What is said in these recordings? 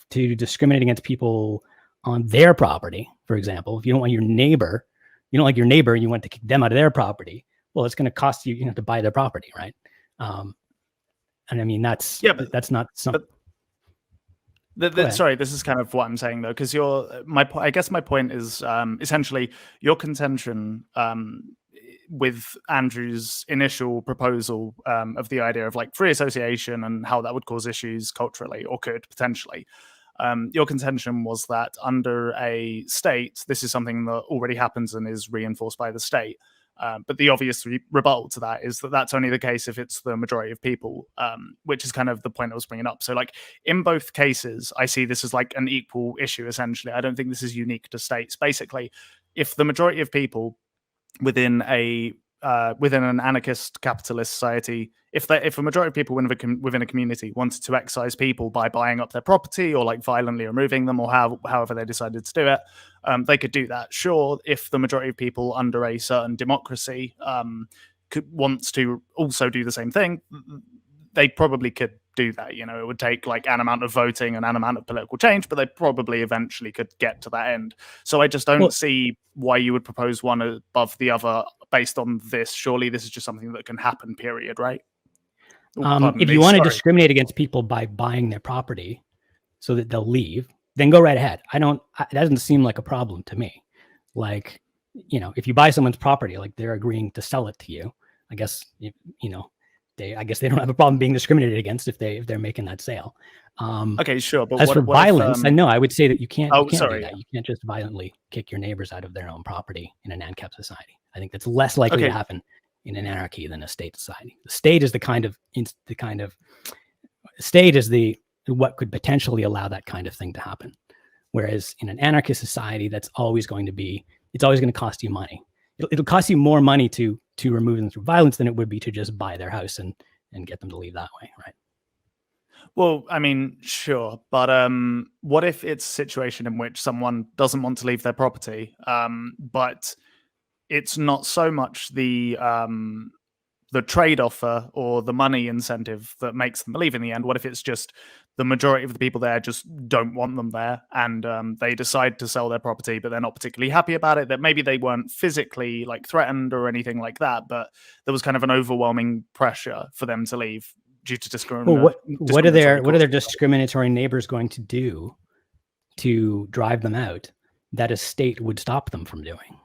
to discriminate against people on their property, for example. If you don't want your neighbor, you don't like your neighbor and you want to kick them out of their property, well, it's going to cost you, to buy their property, right? And I mean, that's not something. Sorry, this is kind of what I'm saying though, because I guess my point is essentially your contention with Andrew's initial proposal of the idea of like free association and how that would cause issues culturally, or could potentially. Your contention was that under a state, this is something that already happens and is reinforced by the state. But the obvious rebuttal to that is that that's only the case if it's the majority of people, which is kind of the point I was bringing up. So like in both cases, I see this as like an equal issue, essentially. I don't think this is unique to states. Basically, if the majority of people within an anarchist capitalist society, if a majority of people within a community wanted to excise people by buying up their property or like violently removing them, or however they decided to do it, they could do that. Sure, if the majority of people under a certain democracy wants to also do the same thing, they probably could do that. It would take like an amount of voting and an amount of political change, but they probably eventually could get to that end. So I just don't see why you would propose one above the other based on this. Surely this is just something that can happen, period, right? If you want to discriminate against people by buying their property so that they'll leave, then go right ahead. It doesn't seem like a problem to me. Like, if you buy someone's property, like they're agreeing to sell it to you, I guess, I guess they don't have a problem being discriminated against if they're making that sale. Okay, sure. But as for violence, I know I would say that you can't do that. Yeah. You can't just violently kick your neighbors out of their own property in an ANCAP society. I think that's less likely to happen in an anarchy than a state society. The state is what could potentially allow that kind of thing to happen. Whereas in an anarchist society, it's always going to cost you money. It'll cost you more money to remove them through violence than it would be to just buy their house and get them to leave that way, right? Well, I mean, sure, but what if it's a situation in which someone doesn't want to leave their property, but it's not so much the trade offer or the money incentive that makes them leave in the end? What if it's just the majority of the people there just don't want them there, and they decide to sell their property, but they're not particularly happy about it? That maybe they weren't physically like threatened or anything like that, but there was kind of an overwhelming pressure for them to leave due to discrimination. Well, what are their discriminatory neighbors going to do to drive them out that a state would stop them from doing?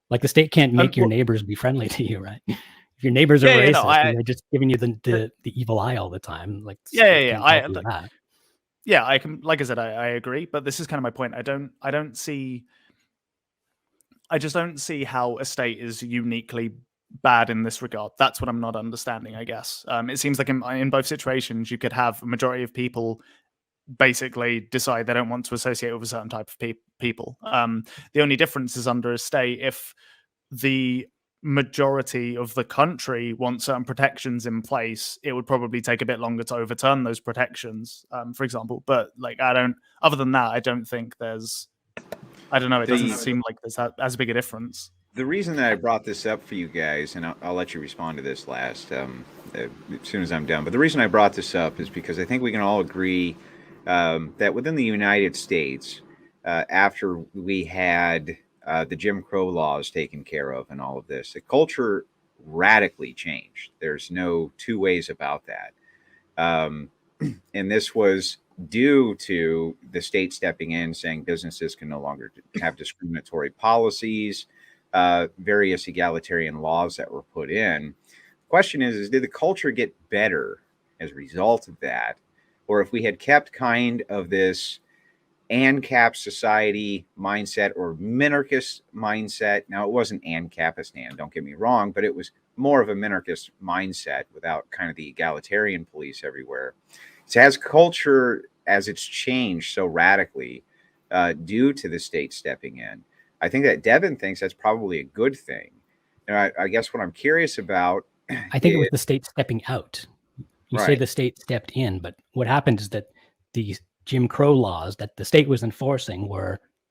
Like the state can't make your neighbors be friendly to you, right? If your neighbors are racist and they're just giving you the evil eye all the time, like I can, like I said, I agree, but this is kind of my point. I just don't see how a state is uniquely bad in this regard. That's what I'm not understanding, I guess. It seems like in both situations, you could have a majority of people basically decide they don't want to associate with a certain type of people. The only difference is under a state, if the majority of the country want certain protections in place, it would probably take a bit longer to overturn those protections, for example. But like, other than that, I don't think there's, I don't know, it doesn't seem like there's as big a difference. The reason that I brought this up for you guys, and I'll let you respond to this last as soon as I'm done, but the reason I brought this up is because I think we can all agree that within the United States, after we had the Jim Crow laws taken care of and all of this, the culture radically changed. There's no two ways about that. And this was due to the state stepping in, saying businesses can no longer have discriminatory policies, various egalitarian laws that were put in. The question is did the culture get better as a result of that? Or if we had kept kind of this ANCAP society mindset or minarchist mindset. Now, it wasn't Ancapistan, don't get me wrong, but it was more of a minarchist mindset without kind of the egalitarian police everywhere. So as culture, as it's changed so radically due to the state stepping in, I think that Devin thinks that's probably a good thing. And I guess what I'm curious about... I think it was the state stepping out. You say the state stepped in, but what happened is that these Jim Crow laws that the state was enforcing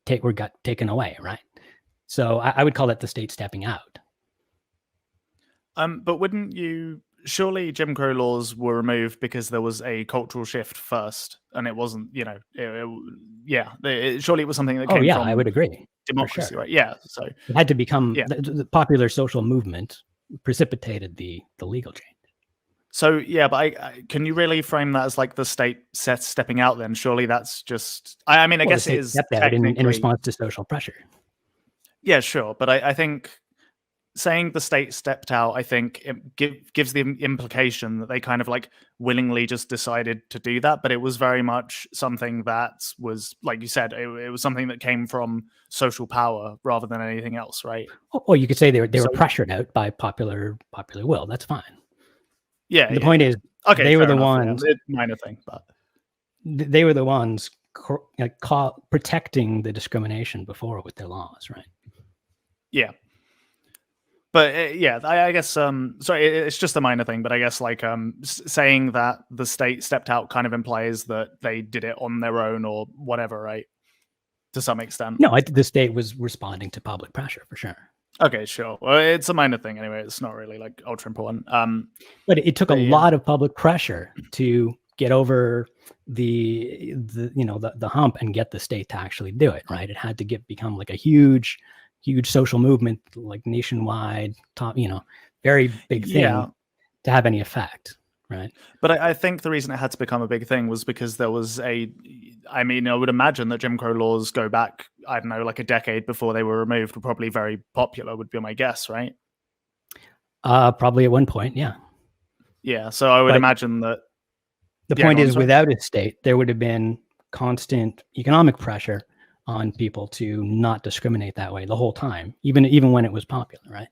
got taken away, right? So I would call that the state stepping out. But wouldn't you surely Jim Crow laws were removed because there was a cultural shift first, and it wasn't, surely it was something that came from I would agree. democracy, Sure. right? Yeah, so it had to become the popular social movement precipitated the legal change. So yeah, but can you really frame that as like the state stepping out? Then surely that's just. I mean, I guess it is stepped out in response to social pressure. Yeah, sure, but I think saying the state stepped out, I think it gives the implication that they kind of like willingly just decided to do that, but it was very much something that was, like you said, it was something that came from social power rather than anything else, right? Or you could say they were pressured out by popular will. That's fine. Yeah. The point is, okay, they were the ones. Yeah. Minor thing, but they were the ones protecting the discrimination before with their laws, right? Yeah. But I guess sorry, it's just a minor thing, but I guess like saying that the state stepped out kind of implies that they did it on their own or whatever, right? To some extent. No, the state was responding to public pressure for sure. Okay, sure. Well, it's a minor thing anyway. It's not really like ultra important. But it took a lot of public pressure to get over the hump and get the state to actually do it, right? It had to become like a huge social movement, like nationwide, very big thing to have any effect, right? But I think the reason it had to become a big thing was because there was I would imagine that Jim Crow laws go back, I don't know, like a decade before they were removed, were probably very popular, would be my guess, right? Probably at one point, yeah. Yeah, so I would imagine that. The point is, without a state, there would have been constant economic pressure on people to not discriminate that way the whole time, even when it was popular, right?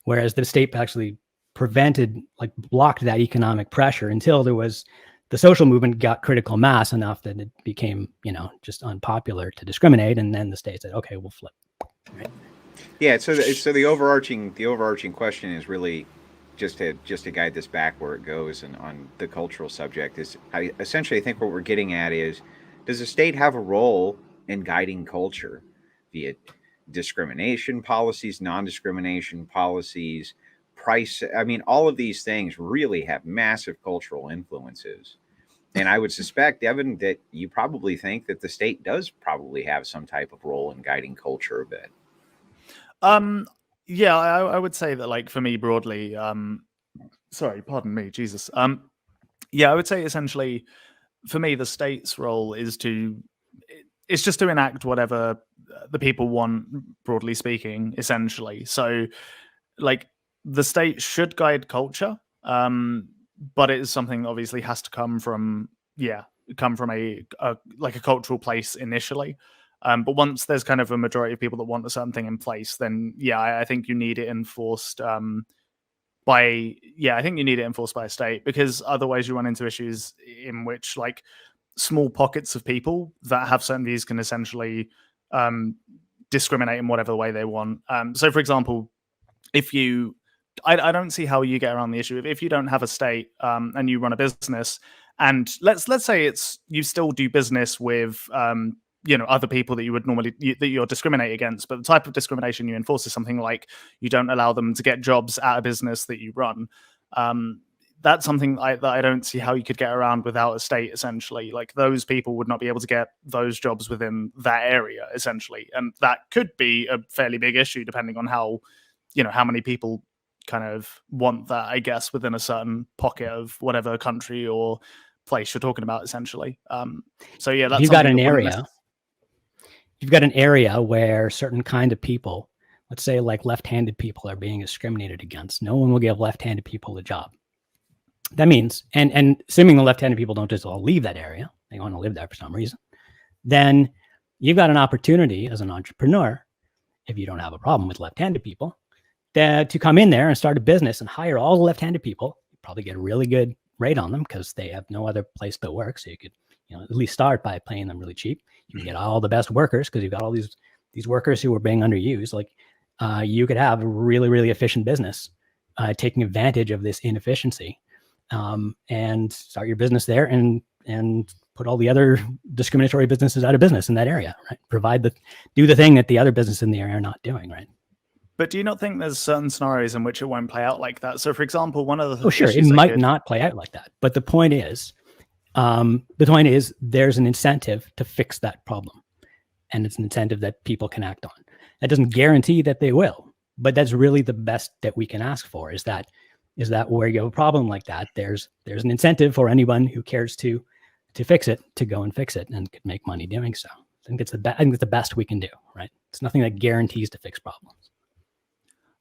Whereas the state actually blocked that economic pressure until there was the social movement got critical mass enough that it became, just unpopular to discriminate, and then the state said, "Okay, we'll flip." Right? Yeah. So the overarching question is really just to guide this back where it goes, and on the cultural subject is essentially I think what we're getting at is, does the state have a role in guiding culture via discrimination policies, non-discrimination policies, price? I mean, all of these things really have massive cultural influences. And I would suspect, Devin, that you probably think that the state does probably have some type of role in guiding culture a bit. Yeah, I would say that, like, for me broadly, sorry, pardon me, Jesus. Yeah, I would say essentially, for me, the state's role is it's just to enact whatever the people want, broadly speaking, essentially. So, like, the state should guide culture, but it is something that obviously has to come from a cultural place initially. But once there's kind of a majority of people that want a certain thing in place, then I think you need it enforced by a state, because otherwise you run into issues in which, like, small pockets of people that have certain views can essentially discriminate in whatever way they want. So, for example, I don't see how you get around the issue. If you don't have a state and you run a business, and let's say you still do business with other people that you would normally that you're discriminating against, but the type of discrimination you enforce is something like you don't allow them to get jobs at a business that you run. That's something that I don't see how you could get around without a state, essentially. Like, those people would not be able to get those jobs within that area, essentially. And that could be a fairly big issue depending on how many people kind of want that, I guess, within a certain pocket of whatever country or place you're talking about, essentially. So yeah, that's you've got an area where certain kind of people, let's say like left-handed people, are being discriminated against. No one will give left-handed people a job. That means, and assuming the left-handed people don't just all leave that area, they want to live there for some reason, then you've got an opportunity as an entrepreneur, if you don't have a problem with left-handed people, to come in there and start a business and hire all the left-handed people. You probably get a really good rate on them because they have no other place to work. So you could, at least start by paying them really cheap. You can get all the best workers because you've got all these workers who are being underused. Like, you could have a really, really efficient business taking advantage of this inefficiency, and start your business there and put all the other discriminatory businesses out of business in that area, right? Do the thing that the other businesses in the area are not doing, right? But do you not think there's certain scenarios in which it won't play out like that? So, for example, one of the it might not play out like that. But the point is, there's an incentive to fix that problem, and it's an incentive that people can act on. That doesn't guarantee that they will, but that's really the best that we can ask for. Is that where you have a problem like that, there's an incentive for anyone who cares to fix it to go and fix it and could make money doing so. I think it's the best we can do. Right? It's nothing that guarantees to fix problems.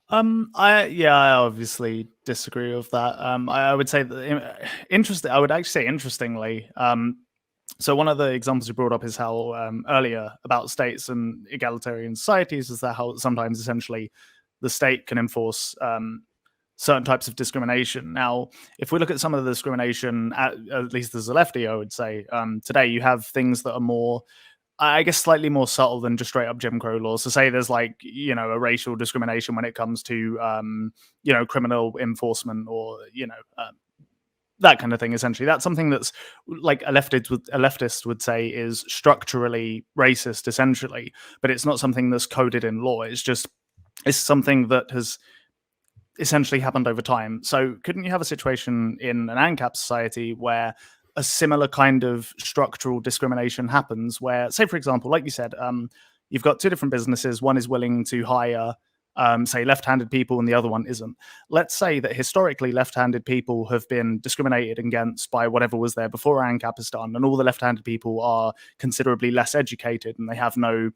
I obviously disagree with that. I would say that I would actually say interestingly. So one of the examples you brought up is how earlier about states and egalitarian societies is that how sometimes essentially the state can enforce certain types of discrimination. Now, if we look at some of the discrimination, at least as a lefty, I would say today you have things that are more, I guess, slightly more subtle than just straight up Jim Crow laws. So say there's like, a racial discrimination when it comes to, criminal enforcement or, that kind of thing. Essentially, that's something that's like a leftist would say is structurally racist, essentially, but it's not something that's coded in law. It's something that has essentially happened over time. So couldn't you have a situation in an ANCAP society where a similar kind of structural discrimination happens where, say, for example, like you said, you've got two different businesses. One is willing to hire, say, left-handed people and the other one isn't. Let's say that historically left-handed people have been discriminated against by whatever was there before Ancapistan, and all the left-handed people are considerably less educated and they have no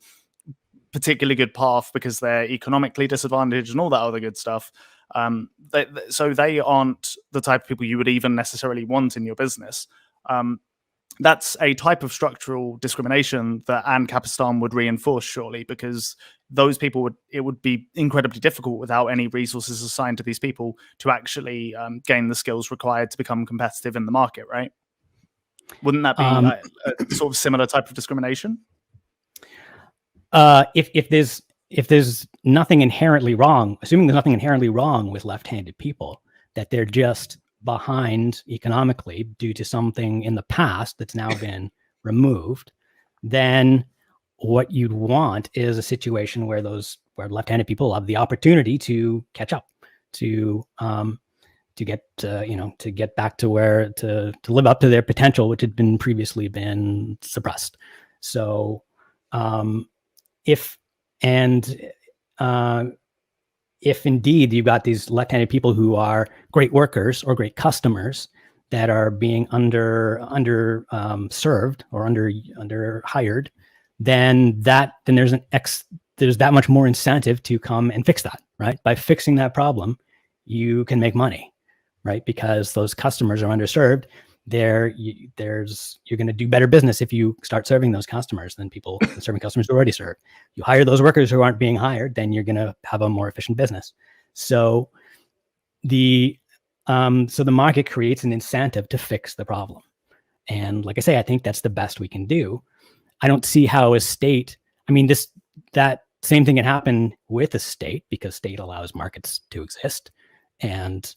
particularly good path because they're economically disadvantaged and all that other good stuff. So they aren't the type of people you would even necessarily want in your business. That's a type of structural discrimination that Ancapistan would reinforce, surely, because those people it would be incredibly difficult without any resources assigned to these people to actually gain the skills required to become competitive in the market, right? Wouldn't that be a sort of similar type of discrimination? If there's nothing inherently wrong, assuming there's nothing inherently wrong with left-handed people, that they're just behind economically due to something in the past that's now been removed, then what you'd want is a situation where left-handed people have the opportunity to catch up, to get back to to live up to their potential, which had been previously been suppressed. So if indeed you've got these left-handed people who are great workers or great customers that are being under served or under hired, then there's that much more incentive to come and fix that, right? By fixing that problem, you can make money, right? Because those customers are underserved. You're going to do better business if you start serving those customers than serving customers who already served. You hire those workers who aren't being hired, then you're going to have a more efficient business. So the market creates an incentive to fix the problem. And like I say, I think that's the best we can do. I don't see how a state, that same thing can happen with a state because state allows markets to exist. And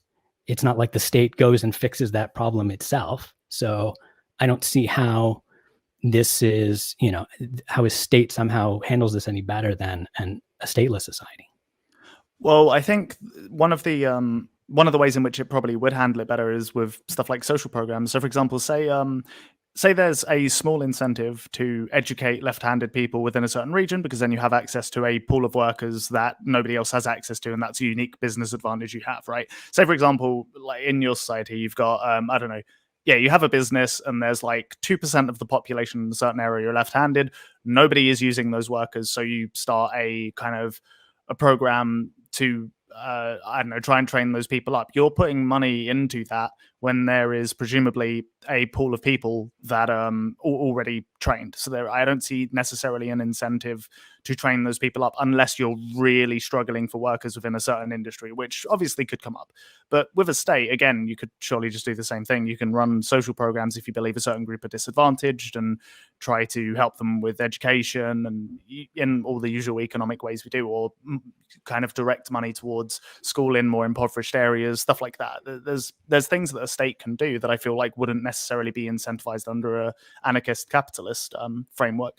it's not like the state goes and fixes that problem itself. So I don't see how this is, how a state somehow handles this any better than a stateless society. Well, I think one of the ways in which it probably would handle it better is with stuff like social programs. So, for example, say there's a small incentive to educate left-handed people within a certain region, because then you have access to a pool of workers that nobody else has access to, and that's a unique business advantage you have, right? Say, for example, like in your society, you've got, I don't know, you have a business and there's like 2% of the population in a certain area are left-handed. Nobody is using those workers, so you start a kind of a program to try and train those people up. You're putting money into that when there is presumably a pool of people that are already trained. So I don't see necessarily an incentive to train those people up unless you're really struggling for workers within a certain industry, which obviously could come up. But with a state, again, you could surely just do the same thing. You can run social programs if you believe a certain group are disadvantaged and try to help them with education and in all the usual economic ways we do, or kind of direct money towards school in more impoverished areas, stuff like that. There's things that a state can do that I feel like wouldn't necessarily be incentivized under a anarchist capitalist framework.